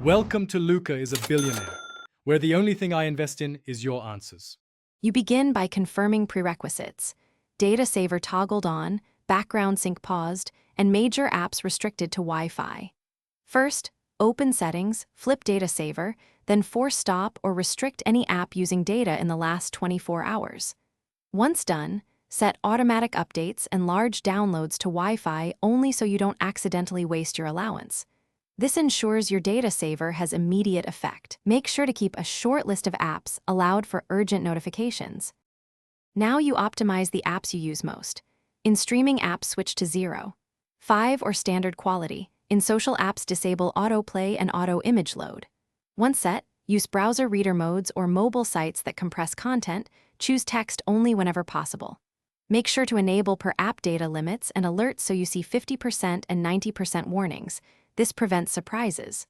Welcome to Luca is a Billionaire, where the only thing I invest in is your answers. You begin by confirming prerequisites: data saver toggled on, background sync paused, and major apps restricted to Wi-Fi. First, open Settings, flip Data Saver, then force stop or restrict any app using data in the last 24 hours. Once done, set automatic updates and large downloads to Wi-Fi only so you don't accidentally waste your allowance. This ensures your data saver has immediate effect. Make sure to keep a short list of apps allowed for urgent notifications. Now you optimize the apps you use most. In streaming apps, switch to 0, 5 or standard quality. In social apps, disable autoplay and auto image load. Once set, use browser reader modes or mobile sites that compress content. Choose text only whenever possible. Make sure to enable per app data limits and alerts so you see 50% and 90% warnings. This prevents surprises.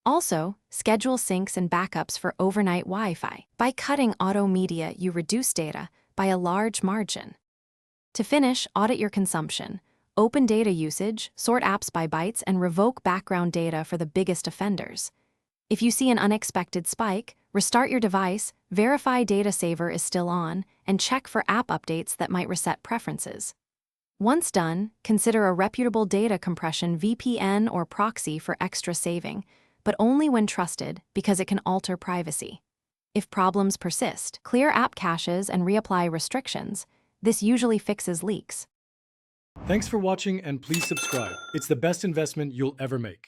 Also, schedule syncs and backups for overnight Wi-Fi. By cutting auto media, you reduce data by a large margin. To finish, audit your consumption. Open data usage, sort apps by bytes, and revoke background data for the biggest offenders. If you see an unexpected spike, restart your device, verify data saver is still on, and check for app updates that might reset preferences. Once done, consider a reputable data compression VPN or proxy for extra saving, but only when trusted because it can alter privacy. If problems persist, clear app caches and reapply restrictions. This usually fixes leaks. Thanks for watching and please subscribe. It's the best investment you'll ever make.